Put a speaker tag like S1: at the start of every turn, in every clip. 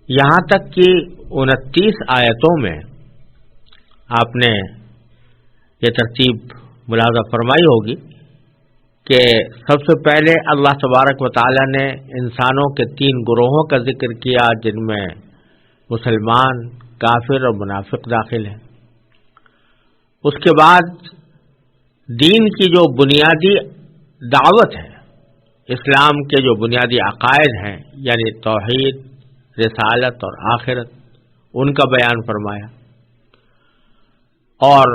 S1: یہاں تک کہ 29 آیتوں میں آپ نے یہ ترتیب ملاحظہ فرمائی ہوگی کہ سب سے پہلے اللہ تبارک و تعالی نے انسانوں کے 3 گروہوں کا ذکر کیا، جن میں مسلمان، کافر اور منافق داخل ہیں۔ اس کے بعد دین کی جو بنیادی دعوت ہے، اسلام کے جو بنیادی عقائد ہیں، یعنی توحید، رسالت اور آخرت، ان کا بیان فرمایا، اور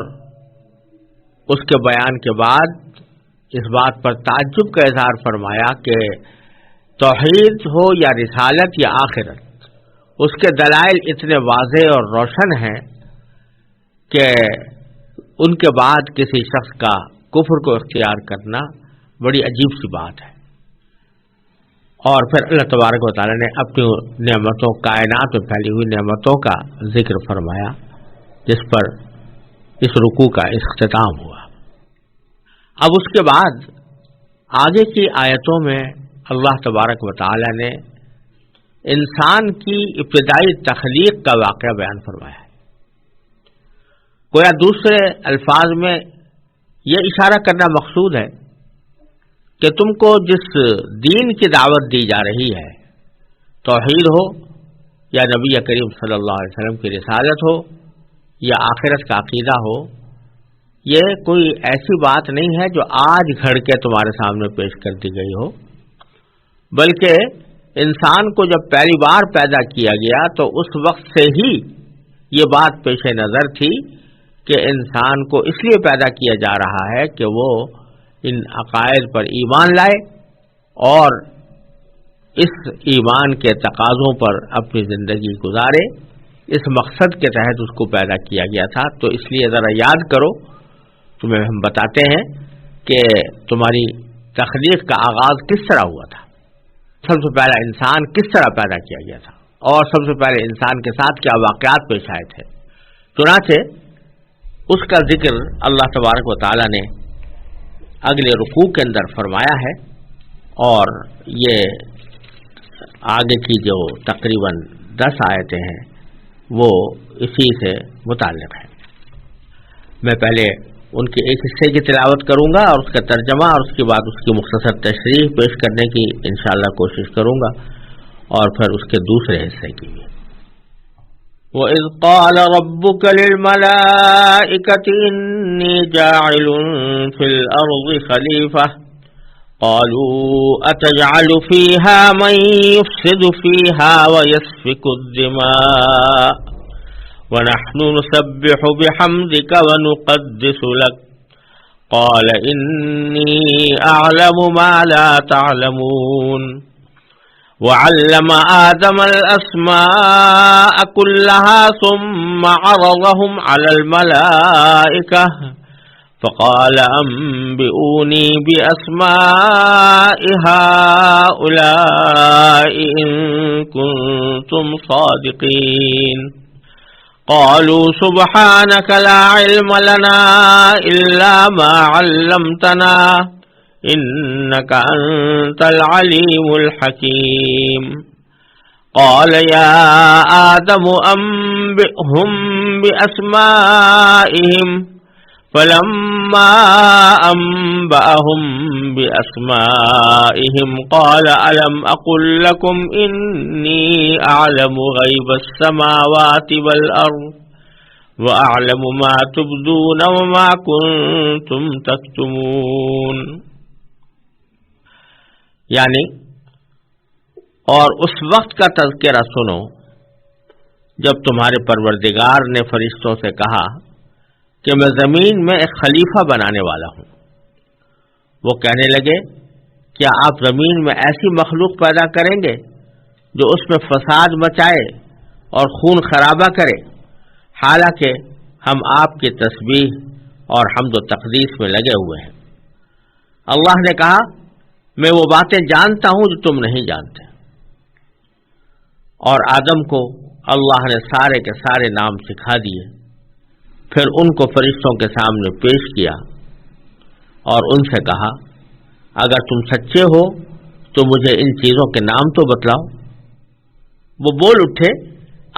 S1: اس کے بیان کے بعد اس بات پر تعجب کا اظہار فرمایا کہ توحید ہو یا رسالت یا آخرت، اس کے دلائل اتنے واضح اور روشن ہیں کہ ان کے بعد کسی شخص کا کفر کو اختیار کرنا بڑی عجیب سی بات ہے۔ اور پھر اللہ تبارک و تعالی نے اپنی نعمتوں، کائنات میں پھیلی ہوئی نعمتوں کا ذکر فرمایا، جس پر اس رکوع کا اختتام ہوا۔ اب اس کے بعد آگے کی آیتوں میں اللہ تبارک و تعالی نے انسان کی ابتدائی تخلیق کا واقعہ بیان فرمایا ہے۔ گویا دوسرے الفاظ میں یہ اشارہ کرنا مقصود ہے کہ تم کو جس دین کی دعوت دی جا رہی ہے، توحید ہو یا نبی کریم صلی اللہ علیہ وسلم کی رسالت ہو یا آخرت کا عقیدہ ہو، یہ کوئی ایسی بات نہیں ہے جو آج گھڑ کے تمہارے سامنے پیش کر دی گئی ہو، بلکہ انسان کو جب پہلی بار پیدا کیا گیا تو اس وقت سے ہی یہ بات پیش نظر تھی کہ انسان کو اس لیے پیدا کیا جا رہا ہے کہ وہ ان عقائد پر ایمان لائے اور اس ایمان کے تقاضوں پر اپنی زندگی گزارے۔ اس مقصد کے تحت اس کو پیدا کیا گیا تھا۔ تو اس لیے ذرا یاد کرو، تمہیں ہم بتاتے ہیں کہ تمہاری تخلیق کا آغاز کس طرح ہوا تھا، سب سے پہلا انسان کس طرح پیدا کیا گیا تھا، اور سب سے پہلے انسان کے ساتھ کیا واقعات پیش آئے تھے۔ چنانچہ اس کا ذکر اللہ تبارک و تعالی نے اگلے رکوع کے اندر فرمایا ہے، اور یہ آگے کی جو تقریباً 10 آیتیں ہیں وہ اسی سے متعلق ہیں۔ میں پہلے ان کے ایک حصے کی تلاوت کروں گا اور اس کا ترجمہ، اور اس کے بعد اس کی مختصر تشریح پیش کرنے کی انشاءاللہ کوشش کروں گا، اور پھر اس کے دوسرے حصے کی بھی۔ وَإِذْ قَالَ رَبُّكَ لِلْمَلَائِكَةِ إِنِّي جَاعِلٌ فِي الْأَرْضِ خَلِيفَةً قَالُوا أَتَجْعَلُ فِيهَا مَن يُفْسِدُ فِيهَا وَيَسْفِكُ الدِّمَاءَ وَنَحْنُ نُسَبِّحُ بِحَمْدِكَ وَنُقَدِّسُ لَكَ قَالَ إِنِّي أَعْلَمُ مَا لَا تَعْلَمُونَ وَعَلَّمَ آدَمَ الْأَسْمَاءَ كُلَّهَا ثُمَّ عَرَضَهُمْ عَلَى الْمَلَائِكَةِ فَقَالَ أَنبِئُونِي بِأَسْمَاءِ هَؤُلَاءِ إِن كُنتُمْ صَادِقِينَ قَالُوا سُبْحَانَكَ لَا عِلْمَ لَنَا إِلَّا مَا عَلَّمْتَنَا إِنَّكَ أَنْتَ الْعَلِيمُ الْحَكِيمُ قَالَ يَا آدَمُ أَنبِئْهُم بِأَسْمَائِهِمْ فَلَمَّا أَنبَأَهُم بِأَسْمَائِهِمْ قَالَ أَلَمْ أَقُل لَّكُمْ إِنِّي أَعْلَمُ غَيْبَ السَّمَاوَاتِ وَالْأَرْضِ وَأَعْلَمُ مَا تُبْدُونَ وَمَا كُنتُمْ تَكْتُمُونَ۔ یعنی اور اس وقت کا تذکرہ سنو جب تمہارے پروردگار نے فرشتوں سے کہا کہ میں زمین میں ایک خلیفہ بنانے والا ہوں۔ وہ کہنے لگے، کیا آپ زمین میں ایسی مخلوق پیدا کریں گے جو اس میں فساد مچائے اور خون خرابہ کرے، حالانکہ ہم آپ کی تسبیح اور حمد و تقدیس میں لگے ہوئے ہیں۔ اللہ نے کہا، میں وہ باتیں جانتا ہوں جو تم نہیں جانتے۔ اور آدم کو اللہ نے سارے کے سارے نام سکھا دیے، پھر ان کو فرشتوں کے سامنے پیش کیا اور ان سے کہا، اگر تم سچے ہو تو مجھے ان چیزوں کے نام تو بتلاؤ۔ وہ بول اٹھے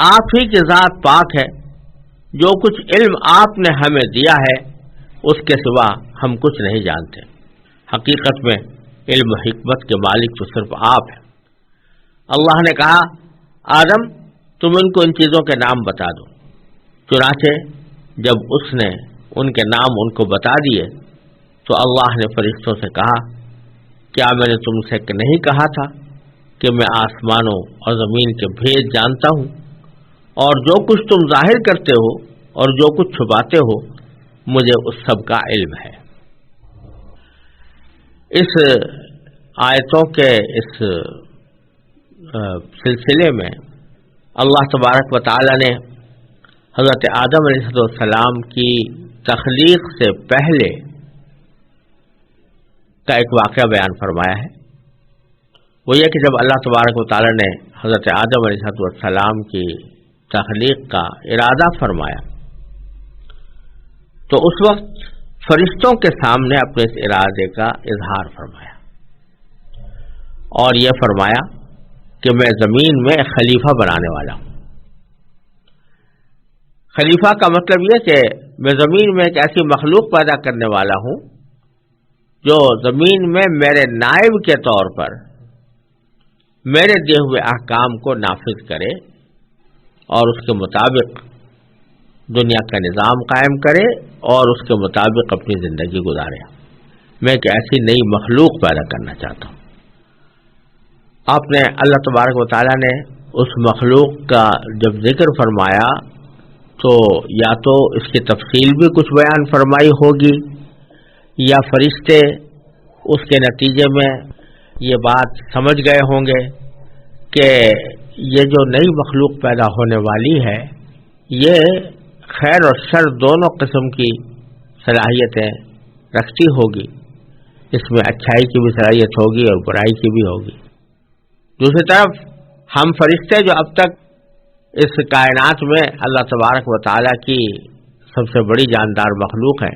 S1: آپ ہی کی ذات پاک ہے، جو کچھ علم آپ نے ہمیں دیا ہے اس کے سوا ہم کچھ نہیں جانتے، حقیقت میں علم و حکمت کے مالک تو صرف آپ ہیں۔ اللہ نے کہا آدم تم ان کو ان چیزوں کے نام بتا دو۔ چنانچہ جب اس نے ان کے نام ان کو بتا دیے تو اللہ نے فرشتوں سے کہا کیا میں نے تم سے نہیں کہا تھا کہ میں آسمانوں اور زمین کے بھید جانتا ہوں، اور جو کچھ تم ظاہر کرتے ہو اور جو کچھ چھپاتے ہو مجھے اس سب کا علم ہے۔ اس آیتوں کے اس سلسلے میں اللہ تبارک و تعالی نے حضرت آدم علیہ السلام کی تخلیق سے پہلے کا ایک واقعہ بیان فرمایا ہے۔ وہ یہ کہ جب اللہ تبارک و تعالی نے حضرت آدم علیہ السلام کی تخلیق کا ارادہ فرمایا تو اس وقت فرشتوں کے سامنے اپنے اس ارادے کا اظہار فرمایا اور یہ فرمایا کہ میں زمین میں ایک خلیفہ بنانے والا ہوں۔ خلیفہ کا مطلب یہ کہ میں زمین میں ایک ایسی مخلوق پیدا کرنے والا ہوں جو زمین میں میرے نائب کے طور پر میرے دیے ہوئے احکام کو نافذ کرے اور اس کے مطابق دنیا کا نظام قائم کرے اور اس کے مطابق اپنی زندگی گزارے۔ میں ایک ایسی نئی مخلوق پیدا کرنا چاہتا ہوں۔ آپ نے اللہ تبارک و تعالیٰ نے اس مخلوق کا جب ذکر فرمایا تو یا تو اس کی تفصیل بھی کچھ بیان فرمائی ہوگی یا فرشتے اس کے نتیجے میں یہ بات سمجھ گئے ہوں گے کہ یہ جو نئی مخلوق پیدا ہونے والی ہے یہ خیر اور شر دونوں قسم کی صلاحیتیں رکھتی ہوگی، اس میں اچھائی کی بھی صلاحیت ہوگی اور برائی کی بھی ہوگی۔ دوسری طرف ہم فرشتے جو اب تک اس کائنات میں اللہ تبارک و تعالیٰ کی سب سے بڑی جاندار مخلوق ہے،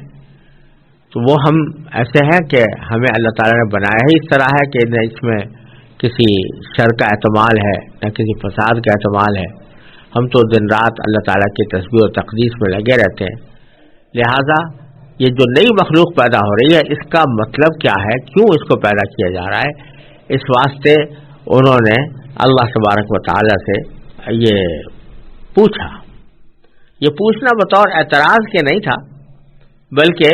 S1: تو وہ ہم ایسے ہیں کہ ہمیں اللہ تعالیٰ نے بنایا ہی اس طرح ہے کہ نہ اس میں کسی شر کا احتمال ہے نہ کسی فساد کا احتمال ہے۔ ہم تو دن رات اللہ تعالیٰ کی تسبیح و تقدیس میں لگے رہتے ہیں۔ لہذا یہ جو نئی مخلوق پیدا ہو رہی ہے اس کا مطلب کیا ہے، کیوں اس کو پیدا کیا جا رہا ہے، اس واسطے انہوں نے اللہ تبارک و تعالیٰ سے یہ پوچھا۔ یہ پوچھنا بطور اعتراض کے نہیں تھا بلکہ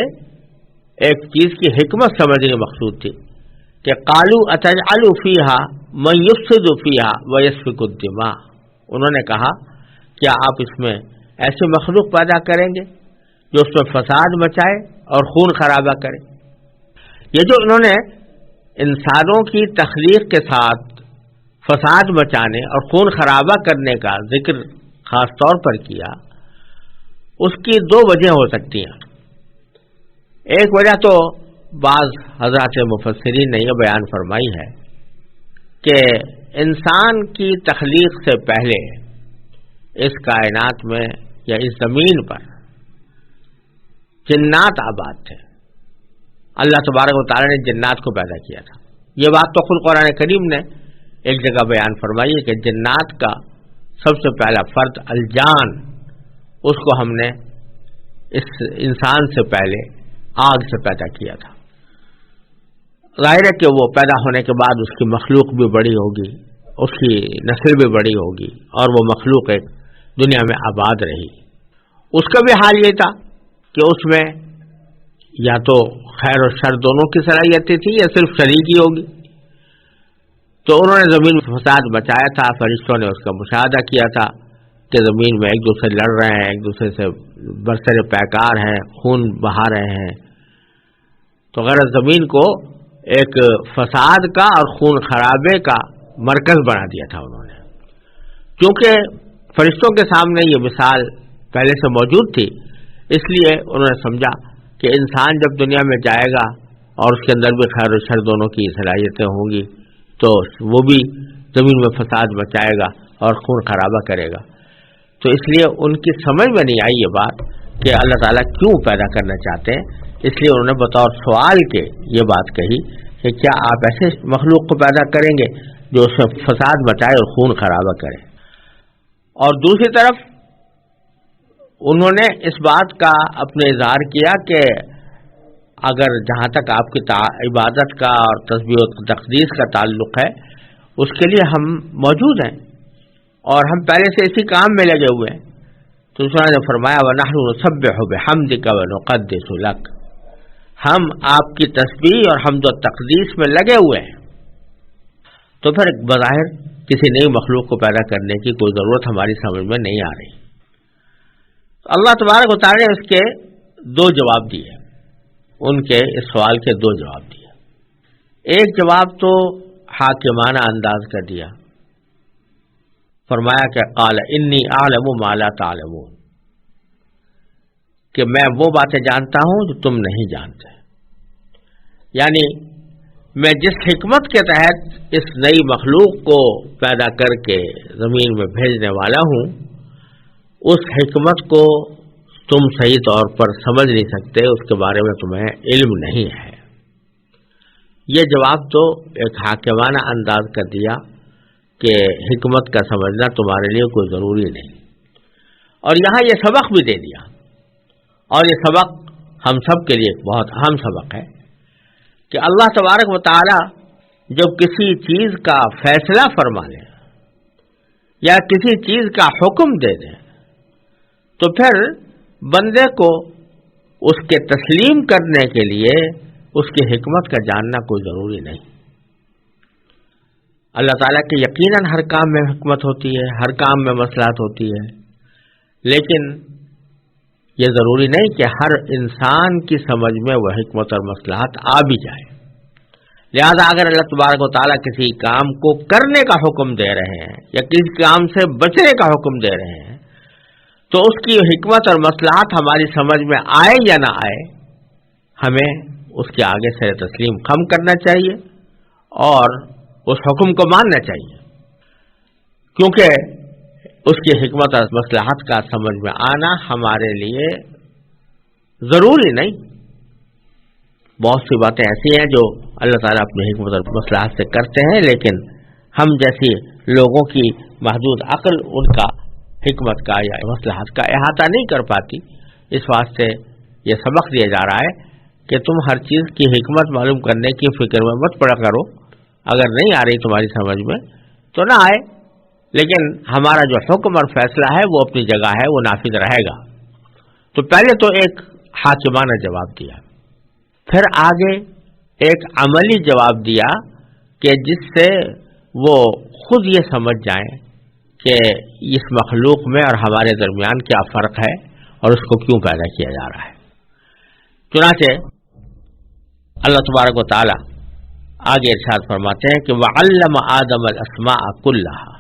S1: ایک چیز کی حکمت سمجھنے مقصود تھی کہ قالوا اتجعل فیہا من یفسد فیہا ویسفک الدماء، انہوں نے کہا کیا آپ اس میں ایسے مخلوق پیدا کریں گے جو اس میں فساد مچائے اور خون خرابہ کرے۔ یہ جو انہوں نے انسانوں کی تخلیق کے ساتھ فساد مچانے اور خون خرابہ کرنے کا ذکر خاص طور پر کیا، اس کی دو وجہ ہو سکتی ہیں۔ ایک وجہ تو بعض حضرات مفسرین نے یہ بیان فرمائی ہے کہ انسان کی تخلیق سے پہلے اس کائنات میں یا اس زمین پر جنات آباد تھے۔ اللہ تبارک و تعالیٰ نے جنات کو پیدا کیا تھا۔ یہ بات تو خود قرآن کریم نے ایک جگہ بیان فرمائی ہے کہ جنات کا سب سے پہلا فرد الجان، اس کو ہم نے اس انسان سے پہلے آگ سے پیدا کیا تھا۔ ظاہر ہے کہ وہ پیدا ہونے کے بعد اس کی مخلوق بھی بڑی ہوگی، اس کی نسل بھی بڑی ہوگی اور وہ مخلوق ایک دنیا میں آباد رہی۔ اس کا بھی حال یہ تھا کہ اس میں یا تو خیر اور شر دونوں کی صلاحیتیں تھی یا صرف شر کی ہوگی۔ تو انہوں نے زمین میں فساد مچایا تھا، فرشتوں نے اس کا مشاہدہ کیا تھا کہ زمین میں ایک دوسرے لڑ رہے ہیں، ایک دوسرے سے برسر پیکار ہیں، خون بہا رہے ہیں۔ تو غرض زمین کو ایک فساد کا اور خون خرابے کا مرکز بنا دیا تھا انہوں نے۔ کیونکہ فرشتوں کے سامنے یہ مثال پہلے سے موجود تھی، اس لیے انہوں نے سمجھا کہ انسان جب دنیا میں جائے گا اور اس کے اندر بھی خیر و شر دونوں کی صلاحیتیں ہوں گی تو وہ بھی زمین میں فساد مچائے گا اور خون خرابہ کرے گا۔ تو اس لیے ان کی سمجھ میں نہیں آئی یہ بات کہ اللہ تعالیٰ کیوں پیدا کرنا چاہتے ہیں، اس لیے انہوں نے بطور سوال کے یہ بات کہی کہ کیا آپ ایسے مخلوق کو پیدا کریں گے جو اس میں فساد مچائے اور خون خرابہ کرے۔ اور دوسری طرف انہوں نے اس بات کا اپنے اظہار کیا کہ اگر جہاں تک آپ کی عبادت کا اور تسبیح و تقدیس کا تعلق ہے اس کے لیے ہم موجود ہیں اور ہم پہلے سے اسی کام میں لگے ہوئے ہیں. تو اس نے فرمایا وَنَحْنُ نُسَبِّحُ بِحَمْدِكَ وَنُقَدِّسُ لَكَ، ہم آپ کی تسبیح اور حمد و تقدیس میں لگے ہوئے ہیں. تو پھر بظاہر کسی نئی مخلوق کو پیدا کرنے کی کوئی ضرورت ہماری سمجھ میں نہیں آ رہی. اللہ تبارک و تعالی نے اس کے دو جواب دیے، ان کے اس سوال کے دو جواب دیے. ایک جواب تو حاکمانہ انداز کا دیا، فرمایا کہ قال انی اعلم ما لا تعلمون، کہ میں وہ باتیں جانتا ہوں جو تم نہیں جانتے. یعنی میں جس حکمت کے تحت اس نئی مخلوق کو پیدا کر کے زمین میں بھیجنے والا ہوں، اس حکمت کو تم صحیح طور پر سمجھ نہیں سکتے، اس کے بارے میں تمہیں علم نہیں ہے. یہ جواب تو ایک حاکمانہ انداز کا دیا کہ حکمت کا سمجھنا تمہارے لیے کوئی ضروری نہیں. اور یہاں یہ سبق بھی دے دیا، اور یہ سبق ہم سب کے لیے ایک بہت اہم سبق ہے کہ اللہ تبارک و تعالی جب کسی چیز کا فیصلہ فرما لے یا کسی چیز کا حکم دے دے تو پھر بندے کو اس کے تسلیم کرنے کے لیے اس کی حکمت کا جاننا کوئی ضروری نہیں. اللہ تعالیٰ کے یقیناً ہر کام میں حکمت ہوتی ہے، ہر کام میں مصلحت ہوتی ہے، لیکن یہ ضروری نہیں کہ ہر انسان کی سمجھ میں وہ حکمت اور مصلحت آ بھی جائے. لہذا اگر اللہ تبارک و تعالیٰ کسی کام کو کرنے کا حکم دے رہے ہیں یا کسی کام سے بچنے کا حکم دے رہے ہیں تو اس کی حکمت اور مصلحت ہماری سمجھ میں آئے یا نہ آئے، ہمیں اس کے آگے سے تسلیم خم کرنا چاہیے اور اس حکم کو ماننا چاہیے، کیونکہ اس کی حکمت اور مصلحت کا سمجھ میں آنا ہمارے لیے ضروری نہیں. بہت سی باتیں ایسی ہیں جو اللہ تعالیٰ اپنی حکمت اور مصلحت سے کرتے ہیں، لیکن ہم جیسی لوگوں کی محدود عقل ان کا حکمت کا یا مصلحت کا احاطہ نہیں کر پاتی. اس واسطے یہ سبق دیا جا رہا ہے کہ تم ہر چیز کی حکمت معلوم کرنے کی فکر میں مت پڑا کرو. اگر نہیں آ رہی تمہاری سمجھ میں تو نہ آئے، لیکن ہمارا جو حکم اور فیصلہ ہے وہ اپنی جگہ ہے، وہ نافذ رہے گا. تو پہلے تو ایک حاکمانہ جواب دیا، پھر آگے ایک عملی جواب دیا کہ جس سے وہ خود یہ سمجھ جائیں کہ اس مخلوق میں اور ہمارے درمیان کیا فرق ہے اور اس کو کیوں پیدا کیا جا رہا ہے. چنانچہ اللہ تبارک و تعالی آگے ارشاد فرماتے ہیں کہ وَعَلَّمَ آدَمَ الْأَسْمَاءَ كُلَّهَا،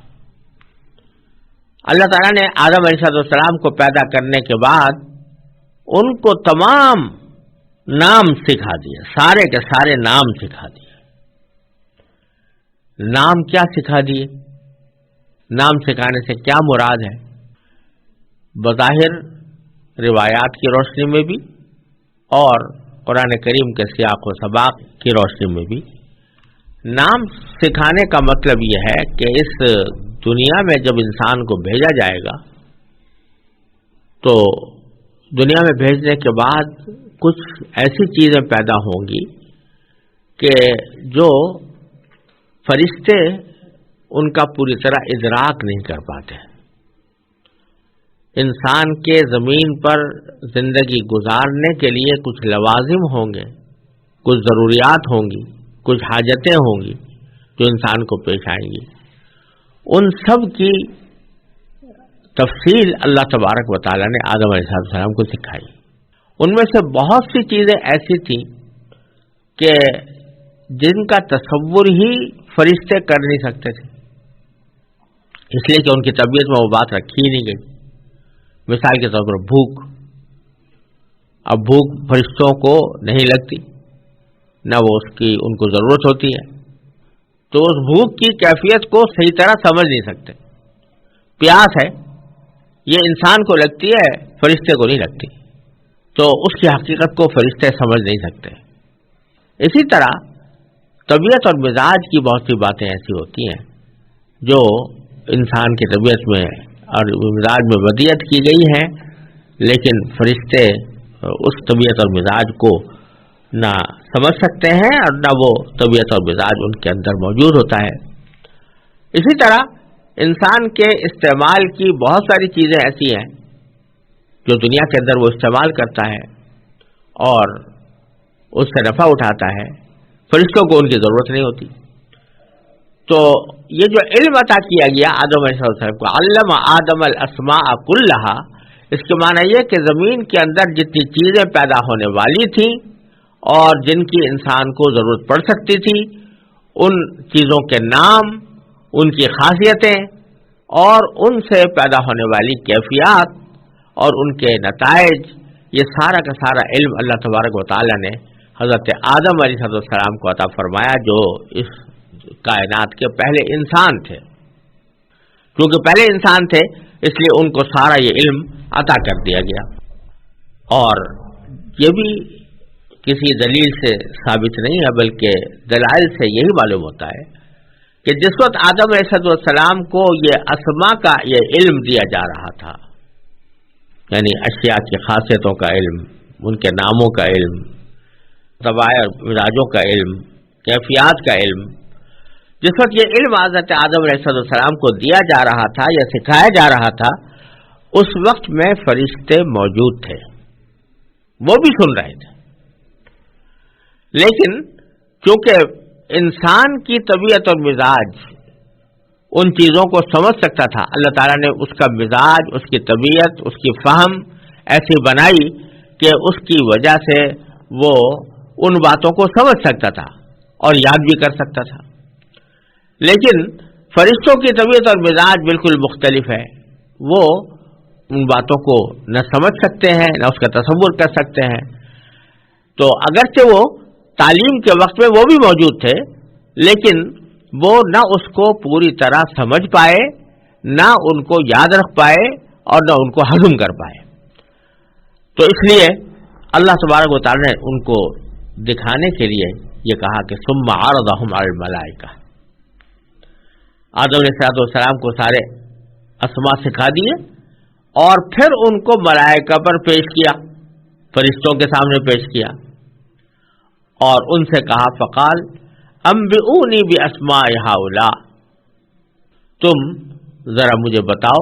S1: اللہ تعالیٰ نے آدم علیہ السلام کو پیدا کرنے کے بعد ان کو تمام نام سکھا دیے، سارے کے سارے نام سکھا دیے. نام کیا سکھا دیے؟ نام سکھانے سے کیا مراد ہے؟ بظاہر روایات کی روشنی میں بھی اور قرآن کریم کے سیاق و سباق کی روشنی میں بھی نام سکھانے کا مطلب یہ ہے کہ اس دنیا میں جب انسان کو بھیجا جائے گا تو دنیا میں بھیجنے کے بعد کچھ ایسی چیزیں پیدا ہوں گی کہ جو فرشتے ان کا پوری طرح ادراک نہیں کر پاتے. انسان کے زمین پر زندگی گزارنے کے لیے کچھ لوازم ہوں گے، کچھ ضروریات ہوں گی، کچھ حاجتیں ہوں گی جو انسان کو پیش آئیں گی. ان سب کی تفصیل اللہ تبارک و تعالیٰ نے آدم علیہ السلام کو سکھائی. ان میں سے بہت سی چیزیں ایسی تھیں کہ جن کا تصور ہی فرشتے کر نہیں سکتے تھے، اس لیے کہ ان کی طبیعت میں وہ بات رکھی ہی نہیں گئی. مثال کے طور پر بھوک. اب بھوک فرشتوں کو نہیں لگتی، نہ وہ ان کو ضرورت ہوتی ہے، تو اس بھوک کی کیفیت کو صحیح طرح سمجھ نہیں سکتے. پیاس ہے، یہ انسان کو لگتی ہے، فرشتے کو نہیں لگتی، تو اس کی حقیقت کو فرشتے سمجھ نہیں سکتے. اسی طرح طبیعت اور مزاج کی بہت سی باتیں ایسی ہوتی ہیں جو انسان کی طبیعت میں اور مزاج میں بدیت کی گئی ہے، لیکن فرشتے اس طبیعت اور مزاج کو نہ سمجھ سکتے ہیں اور نہ وہ طبیعت اور مزاج ان کے اندر موجود ہوتا ہے۔ اسی طرح انسان کے استعمال کی بہت ساری چیزیں ایسی ہیں جو دنیا کے اندر وہ استعمال کرتا ہے اور اس سے نفع اٹھاتا ہے، فرشتوں کو ان کی ضرورت نہیں ہوتی۔ تو یہ جو علم عطا کیا گیا آدم علیہ السلام کو، علم آدم الاسماء کلھا، اس کے معنی یہ کہ زمین کے اندر جتنی چیزیں پیدا ہونے والی تھیں اور جن کی انسان کو ضرورت پڑ سکتی تھی، ان چیزوں کے نام، ان کی خاصیتیں اور ان سے پیدا ہونے والی کیفیات اور ان کے نتائج، یہ سارا کا سارا علم اللہ تبارک و تعالی نے حضرت آدم علیہ السلام کو عطا فرمایا، جو اس کائنات کے پہلے انسان تھے۔ کیونکہ پہلے انسان تھے اس لیے ان کو سارا یہ علم عطا کر دیا گیا۔ اور یہ بھی کسی دلیل سے ثابت نہیں ہے، بلکہ دلائل سے یہی معلوم ہوتا ہے کہ جس وقت آدم علیہ السلام کو یہ اسماء کا یہ علم دیا جا رہا تھا، یعنی اشیاء کی خاصیتوں کا علم، ان کے ناموں کا علم، طبائع مزاجوں کا علم، کیفیات کا علم، جس وقت یہ علم حضرت آدم علیہ السلام کو دیا جا رہا تھا یا سکھایا جا رہا تھا، اس وقت میں فرشتے موجود تھے، وہ بھی سن رہے تھے۔ لیکن چونکہ انسان کی طبیعت اور مزاج ان چیزوں کو سمجھ سکتا تھا، اللہ تعالیٰ نے اس کا مزاج، اس کی طبیعت، اس کی فہم ایسی بنائی کہ اس کی وجہ سے وہ ان باتوں کو سمجھ سکتا تھا اور یاد بھی کر سکتا تھا۔ لیکن فرشتوں کی طبیعت اور مزاج بالکل مختلف ہے، وہ ان باتوں کو نہ سمجھ سکتے ہیں نہ اس کا تصور کر سکتے ہیں۔ تو اگرچہ وہ تعلیم کے وقت میں وہ بھی موجود تھے، لیکن وہ نہ اس کو پوری طرح سمجھ پائے، نہ ان کو یاد رکھ پائے اور نہ ان کو ہضم کر پائے۔ تو اس لیے اللہ تبارک و تعالی نے ان کو دکھانے کے لیے یہ کہا کہ ثم عرضهم علی الملائکہ، آدم علیہ السلام کو سارے اسماء سکھا دیے اور پھر ان کو ملائکہ پر پیش کیا، فرشتوں کے سامنے پیش کیا اور ان سے کہا فقال انبئونی باسماء ہؤلاء، تم ذرا مجھے بتاؤ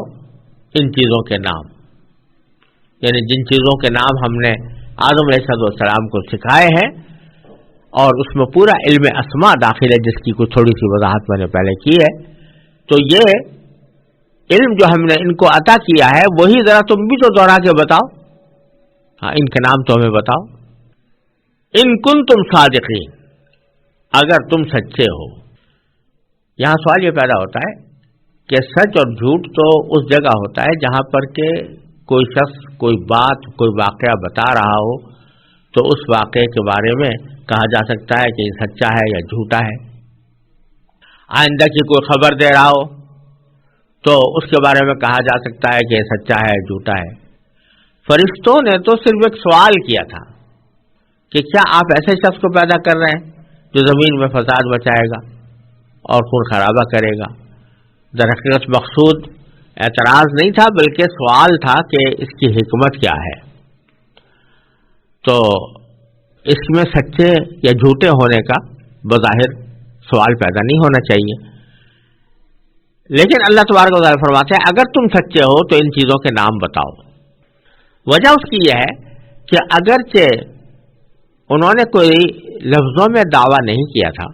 S1: ان چیزوں کے نام، یعنی جن چیزوں کے نام ہم نے آدم علیہ السلام کو سکھائے ہیں، اور اس میں پورا علم اسماء داخل ہے جس کی کچھ تھوڑی سی وضاحت میں نے پہلے کی ہے۔ تو یہ علم جو ہم نے ان کو عطا کیا ہے وہی ذرا تم بھی تو دوہرا کے بتاؤ، ہاں ان کے نام تو ہمیں بتاؤ۔ ان کنتم صادقین، اگر تم سچے ہو۔ یہاں سوال یہ پیدا ہوتا ہے کہ سچ اور جھوٹ تو اس جگہ ہوتا ہے جہاں پر کہ کوئی شخص کوئی بات کوئی واقعہ بتا رہا ہو تو اس واقعے کے بارے میں کہا جا سکتا ہے کہ یہ سچا ہے یا جھوٹا ہے۔ آئندہ کی کوئی خبر دے رہا ہو تو اس کے بارے میں کہا جا سکتا ہے کہ یہ سچا ہے جھوٹا ہے۔ فرشتوں نے تو صرف ایک سوال کیا تھا کہ کیا آپ ایسے شخص کو پیدا کر رہے ہیں جو زمین میں فساد مچائے گا اور خون خرابہ کرے گا۔ در حقیقت مقصود اعتراض نہیں تھا بلکہ سوال تھا کہ اس کی حکمت کیا ہے۔ تو اس میں سچے یا جھوٹے ہونے کا بظاہر سوال پیدا نہیں ہونا چاہیے، لیکن اللہ تبارک و تعالیٰ فرماتے ہیں اگر تم سچے ہو تو ان چیزوں کے نام بتاؤ۔ وجہ اس کی یہ ہے کہ اگرچہ انہوں نے کوئی لفظوں میں دعویٰ نہیں کیا تھا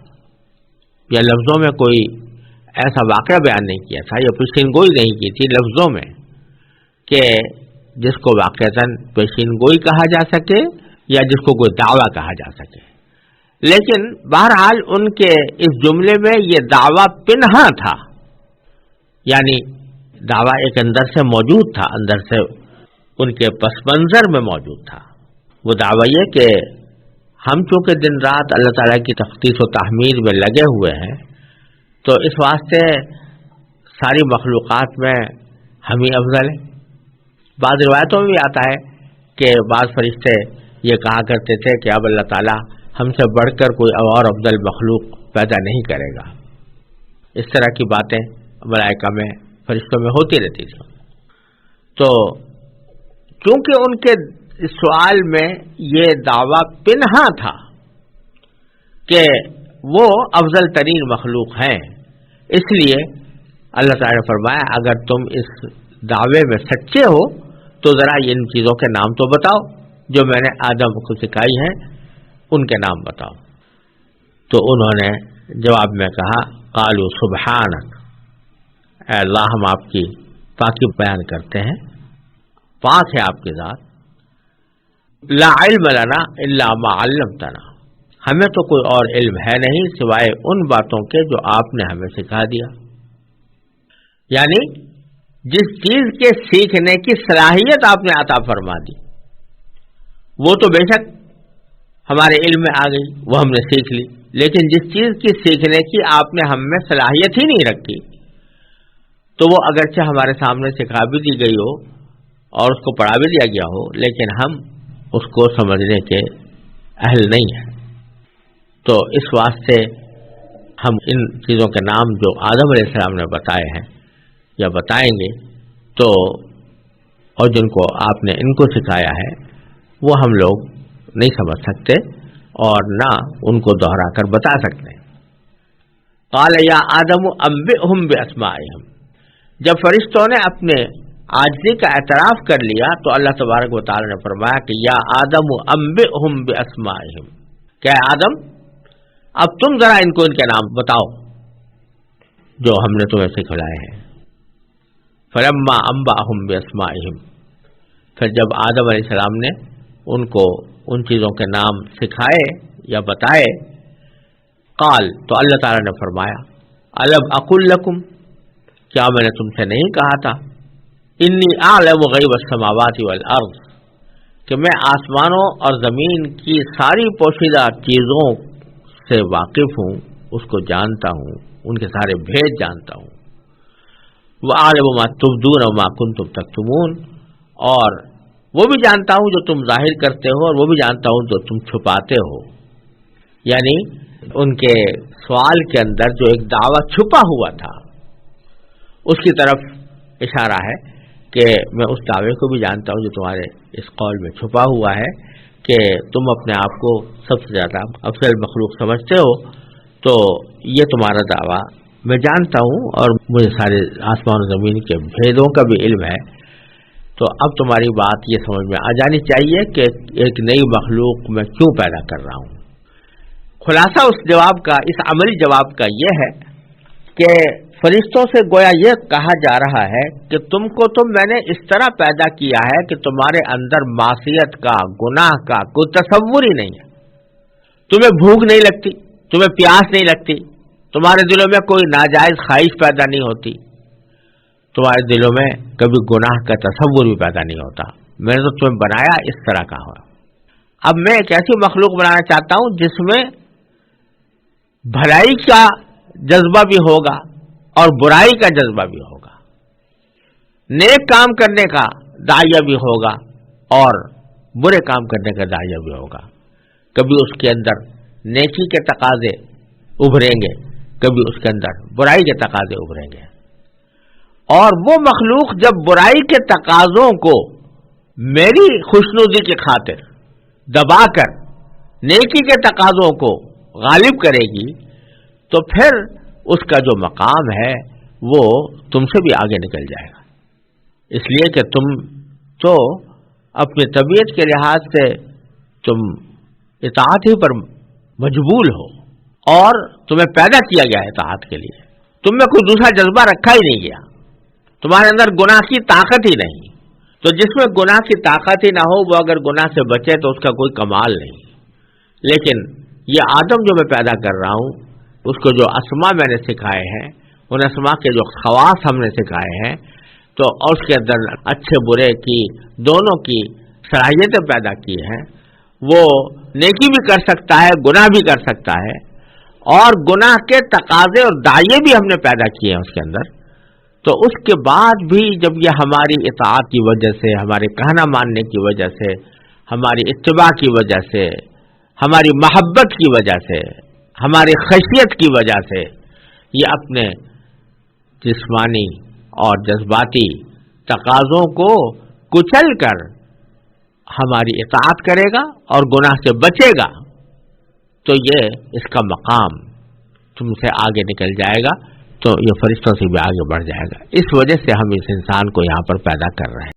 S1: یا لفظوں میں کوئی ایسا واقعہ بیان نہیں کیا تھا یا پیشین گوئی نہیں کی تھی لفظوں میں کہ جس کو واقعتاً پیشین گوئی کہا جا سکے یا جس کو کوئی دعویٰ کہا جا سکے، لیکن بہرحال ان کے اس جملے میں یہ دعویٰ پنہا تھا، یعنی دعویٰ ایک اندر سے موجود تھا، اندر سے ان کے پس منظر میں موجود تھا۔ وہ دعویٰ یہ کہ ہم چونکہ دن رات اللہ تعالیٰ کی تخصیص و تحمید میں لگے ہوئے ہیں تو اس واسطے ساری مخلوقات میں ہم ہی افضل ہیں۔ بعض روایتوں میں بھی آتا ہے کہ بعض فرشتے یہ کہا کرتے تھے کہ اب اللہ تعالیٰ ہم سے بڑھ کر کوئی اور افضل مخلوق پیدا نہیں کرے گا۔ اس طرح کی باتیں ملائکہ میں فرشتوں میں ہوتی رہتی تھی۔ تو کیونکہ ان کے سوال میں یہ دعویٰ پنہا تھا کہ وہ افضل ترین مخلوق ہیں، اس لیے اللہ تعالیٰ نے فرمایا اگر تم اس دعوے میں سچے ہو تو ذرا ان چیزوں کے نام تو بتاؤ جو میں نے آدم کو سکھائی ہیں، ان کے نام بتاؤ۔ تو انہوں نے جواب میں کہا قالوا سبحانک، اے اللہ ہم آپ کی پاکی بیان کرتے ہیں، پاک ہے آپ کی ذات، لا علم لنا الا ما علمتنا، ہمیں تو کوئی اور علم ہے نہیں سوائے ان باتوں کے جو آپ نے ہمیں سکھا دیا۔ یعنی جس چیز کے سیکھنے کی صلاحیت آپ نے عطا فرما دی وہ تو بے شک ہمارے علم میں آ گئی، وہ ہم نے سیکھ لی، لیکن جس چیز کی سیکھنے کی آپ نے ہم میں صلاحیت ہی نہیں رکھی تو وہ اگرچہ ہمارے سامنے سکھا بھی دی گئی ہو اور اس کو پڑھا بھی دیا گیا ہو لیکن ہم اس کو سمجھنے کے اہل نہیں ہیں۔ تو اس واسطے ہم ان چیزوں کے نام جو آدم علیہ السلام نے بتائے ہیں یا بتائیں گے تو اور جن کو آپ نے ان کو سکھایا ہے وہ ہم لوگ نہیں سمجھ سکتے اور نہ ان کو دوہرا کر بتا سکتے۔ قال یا آدم انبئہم باسمائہم، جب فرشتوں نے اپنے عاجزی کا اعتراف کر لیا تو اللہ تبارک و تعالی نے فرمایا کہ یا آدم انبئہم باسمائہم، کہ آدم اب تم ذرا ان کو ان کے نام بتاؤ جو ہم نے تمہیں سکھلائے ہیں۔ فلما انبأہم باسمائہم، پھر جب آدم علیہ السلام نے ان کو ان چیزوں کے نام سکھائے یا بتائے، قال، تو اللہ تعالی نے فرمایا الم اقل لکم، کیا میں نے تم سے نہیں کہا تھا انی اعلم غیب السماوات والارض، کہ میں آسمانوں اور زمین کی ساری پوشیدہ چیزوں سے واقف ہوں، اس کو جانتا ہوں، ان کے سارے بھید جانتا ہوں، وَأَعْلَمُ مَا تُبْدُونَ وَمَا كُنْتُمْ تَكْتُمُونَ، اور وہ بھی جانتا ہوں جو تم ظاہر کرتے ہو اور وہ بھی جانتا ہوں جو تم چھپاتے ہو۔ یعنی ان کے سوال کے اندر جو ایک دعویٰ چھپا ہوا تھا اس کی طرف اشارہ ہے کہ میں اس دعوے کو بھی جانتا ہوں جو تمہارے اس قول میں چھپا ہوا ہے کہ تم اپنے آپ کو سب سے زیادہ افضل مخلوق سمجھتے ہو، تو یہ تمہارا دعویٰ میں جانتا ہوں اور مجھے سارے آسمان و زمین کے بھیدوں کا بھی علم ہے۔ تو اب تمہاری بات یہ سمجھ میں آ جانی چاہیے کہ ایک نئی مخلوق میں کیوں پیدا کر رہا ہوں۔ خلاصہ اس جواب کا، اس عملی جواب کا یہ ہے کہ فرشتوں سے گویا یہ کہا جا رہا ہے کہ تم کو تو میں نے اس طرح پیدا کیا ہے کہ تمہارے اندر معصیت کا، گناہ کا کوئی تصور ہی نہیں ہے، تمہیں بھوک نہیں لگتی، تمہیں پیاس نہیں لگتی، تمہارے دلوں میں کوئی ناجائز خواہش پیدا نہیں ہوتی، تمہارے دلوں میں کبھی گناہ کا تصور بھی پیدا نہیں ہوتا، میں نے تو تمہیں بنایا اس طرح کا ہوا۔ اب میں ایک ایسی مخلوق بنانا چاہتا ہوں جس میں بھلائی کا جذبہ بھی ہوگا اور برائی کا جذبہ بھی ہوگا، نیک کام کرنے کا داعیہ بھی ہوگا اور برے کام کرنے کا داعیہ بھی ہوگا۔ کبھی اس کے اندر نیکی کے تقاضے ابھریں گے، کبھی اس کے اندر برائی کے تقاضے ابھریں گے، اور وہ مخلوق جب برائی کے تقاضوں کو میری خوشنودی کی خاطر دبا کر نیکی کے تقاضوں کو غالب کرے گی تو پھر اس کا جو مقام ہے وہ تم سے بھی آگے نکل جائے گا، اس لیے کہ تم تو اپنی طبیعت کے لحاظ سے تم اطاعت ہی پر مجبول ہو اور تمہیں پیدا کیا گیا ہے اطاعت کے لیے، تم میں کوئی دوسرا جذبہ رکھا ہی نہیں گیا، تمہارے اندر گناہ کی طاقت ہی نہیں، تو جس میں گناہ کی طاقت ہی نہ ہو وہ اگر گناہ سے بچے تو اس کا کوئی کمال نہیں۔ لیکن یہ آدم جو میں پیدا کر رہا ہوں اس کو جو اسما میں نے سکھائے ہیں، ان اسما کے جو خواص ہم نے سکھائے ہیں، تو اس کے اندر اچھے برے کی دونوں کی صلاحیتیں پیدا کی ہیں، وہ نیکی بھی کر سکتا ہے، گناہ بھی کر سکتا ہے، اور گناہ کے تقاضے اور داعیے بھی ہم نے پیدا کیے ہیں اس کے اندر۔ تو اس کے بعد بھی جب یہ ہماری اطاعت کی وجہ سے، ہمارے کہنا ماننے کی وجہ سے، ہماری اتباع کی وجہ سے، ہماری محبت کی وجہ سے، ہماری خشیت کی وجہ سے یہ اپنے جسمانی اور جذباتی تقاضوں کو کچل کر ہماری اطاعت کرے گا اور گناہ سے بچے گا تو یہ اس کا مقام تم سے آگے نکل جائے گا، تو یہ فرشتوں سے بھی آگے بڑھ جائے گا. اس وجہ سے ہم اس انسان کو یہاں پر پیدا کر رہے ہیں.